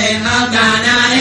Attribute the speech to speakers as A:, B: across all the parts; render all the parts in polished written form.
A: Wajah wajah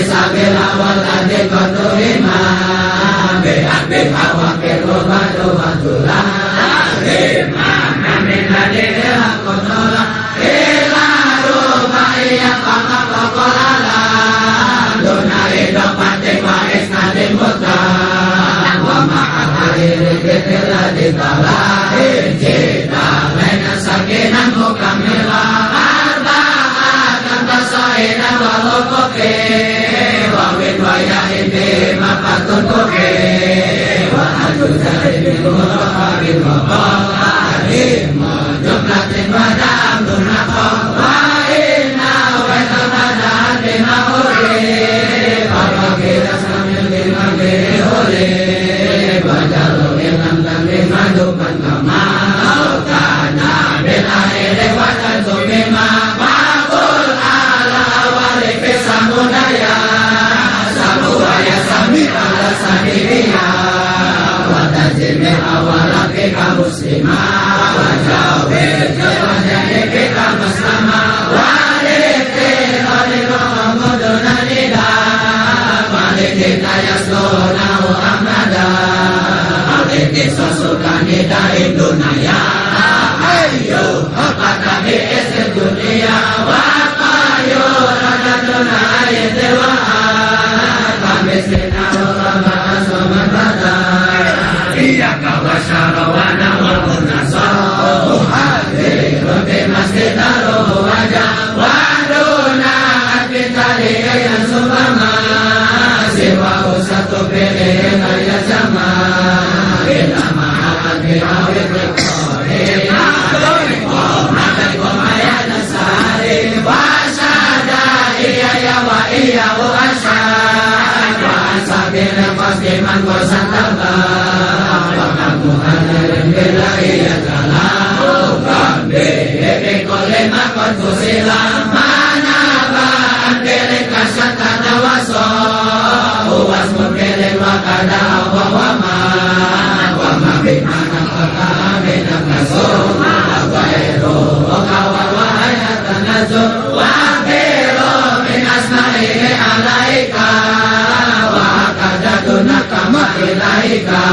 A: sabil awal tadi kotorima Bihak wakil ubadu wadulah Amin hadilah kotolah Ila rubaiya kakak kokol alam Dunari dopati wa'is nadim mutan Wa ma'al hariri kitila ditala Injina laina sakinan mukamila Arba'atan basaina walukuki Wawin waya ini mapatun kuki Wa ajuzari binurahari wabal Jumlatin wadam dunakok Wa inna waital badaan dimahuri Kalau kita sambil dimagiri huli Bajalu ilam dan dimadukan kamal Kana bilahiri watan sumima Makul ala awali fisamudaya Sabuaya sami ala sahiriya Watajimi awalaki kamuslimah Wajawir jawajani kita muslama Waliki khalilu hamuduna nida Maliki kayaslunahu ahmada Maliki sosukan nida indunaya Ayo apakah diisi dunia Wakayu rada duna ayat dewaan Kamisina ulama asoman badar Iya kawasyarawana walmunasa Muhadirun bimasjid aruh wajah Waduna adbitali yang subama Siwa usatu pilih ayat sama Bila ma'akan bi'awid liqori Makan kumayat nasari Wasada iya ya wa iya wa asyad Wa ansabina fasdiman wa santabah Muhammad bila iya kalam Kambi bikuli makon kusilam Manabaan pilih kasat kada waso Uwas mupilih wakada awa wama Wama bimana kakamin akasum Wairu okawar wahayatan nazum Wabiru min asma'ihi alaika Wakada dunaka ma'ilaika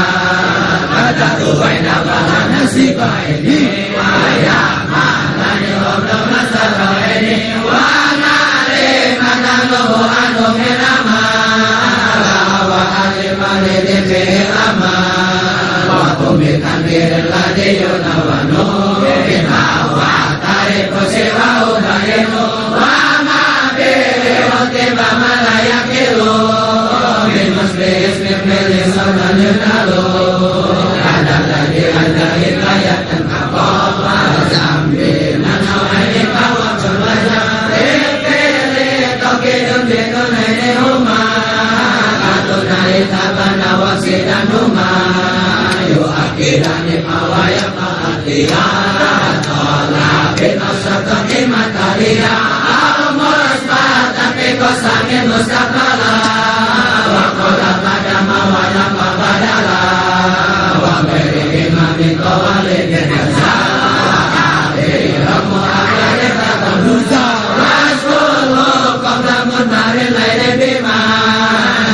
A: Waina balana sipa ini Waya malani oblo masara ini Wanari mananuhu anu mirama Wa alimani dipi rama Wa kumikan dirladi yunawanu Binawa tariku siwa udayinu Wa mabiri utiba malayakilu Min musli ismi pilih sana yunalu Ada hikayat dan kapal Zambi nanawani bawa berwajah Ripili tokidun bidun ini rumah Katunari tabana wasidan rumah Yu akidani pawaya pahatiyah Tolabin osatun imataliyah Al-Musbat tapi kosangin mustaqala Wakola pada mawala pabadala Min kawalin jaza Ramu akhirnya tatap duza Rasulullah qabla muntarin laili bima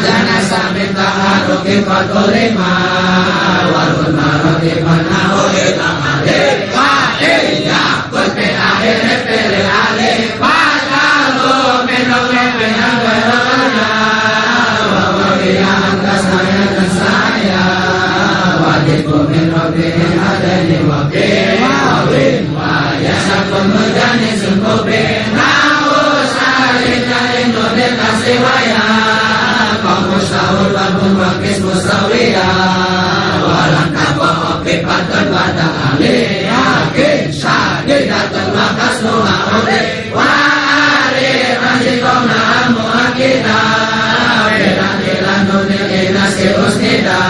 A: Jana samin taharuki fatulima Warun maroti panahu itamade Wa'iyya kulpi akhirnya pilih alih Wajalu minum lempihan berolanya Wawabiyah angkas saya dan saya Wajibku min rabbihin adani waqin Wawin wa yasakun mujani sungkubin Nausari jarin nudin kasriwaya Kau mustahul wabun waqis mustawiya Walang tapoh opipatun wata alih Yakin syadidatun wakas nuha udih Wa'ari ranjikong na'amu akita Bilan nudin inasi usnida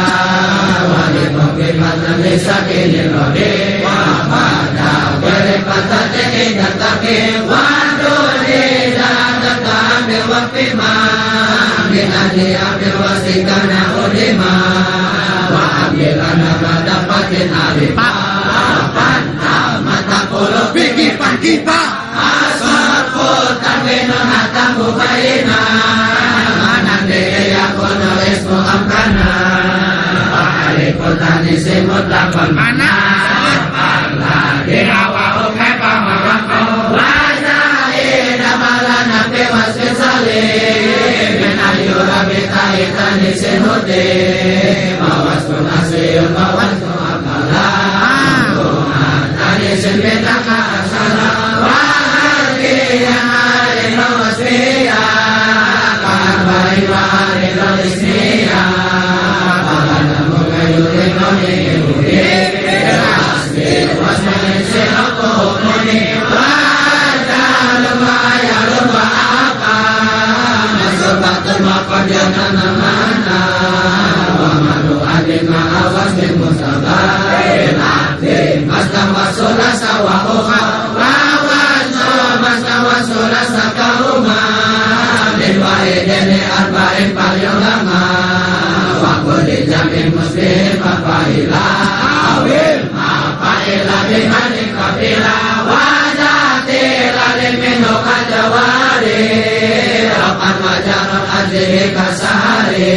A: Walimukimatun lisakini rodi Wabada beripata teki dataki Wadudi dataka ambil wafima Binadi ambil wasikana udima Wa ambil anama dapatin alifah Pantah mata puluh pikipan kita Asal kutan binun hatam bukaina Putani simut lakon mana Lagi hawa ume pamarako Wajai damalana pewas kesali Menayu rabi kaitani sinuti Mawas kunasiyun mawas kuakala Tani sinbetaka asala Wahagi yang hari nawas biya Kabai wahari nolisniya Paganamu kayuri noni ibudi Asli wasmani sirako muni Wajah lumaya lumba apa Masuk batul makodjana namana Wamadu adik ma'awas bin musabah Masna wasula sawa uha Wawanso masna wasula sakauma Min wahidini arba'in paling lama Wakuli jamin muslim Mafa'ila Mafa'ila bimani kafila Wajati lalim minu kajawari Rakan wajarot azihi kasari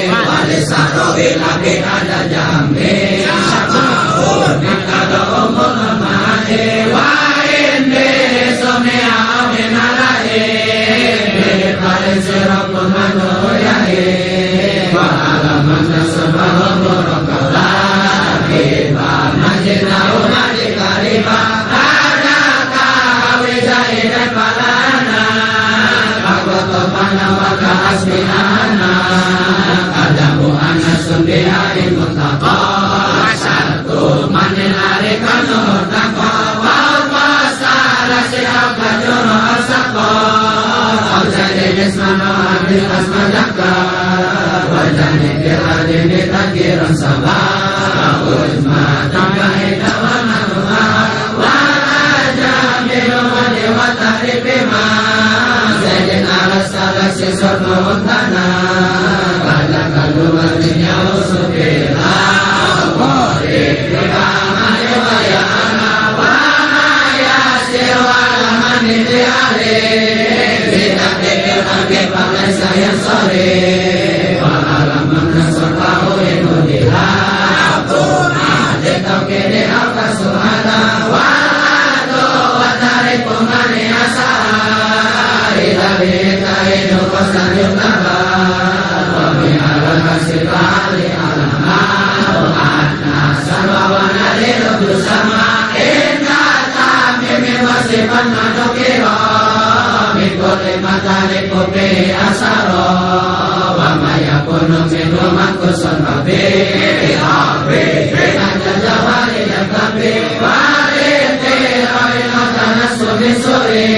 A: Walisaro ilabi ada jami Mikado umul mahi wa indi sumia aminalahi Bikali sirapun manuyahi Wa alaman nasabahum murakalah Iba majina umadi kariba Adaka hawijai dan palana Kagoto panawaka asminana Kadamu anasumbiha imutaka Manin arikan urtako Wapasara siapa juru asako Aujadi nismano adil asmadaka Wajani biladini takiran sabah Uzma tambahi dawana tuha Wajami lumani wataripima Zaidin alasala sisor nuhuntana Kajaka luwatinya usupila Saya sore Wa'alaman nasartahu inudiha Adekau kini alka suhada Wa'adu watariku mani asaha Ila bihita inu kosan yuktaha Wami ala kasih bali alama Wa'adna sarwa wanadiru bersama Inna tamimi wasifan madukiro Mikuli matani kupi asaro Wamaya kuno minu makuson babi Bina jawari yang kapi Wariti oi matana sumi suri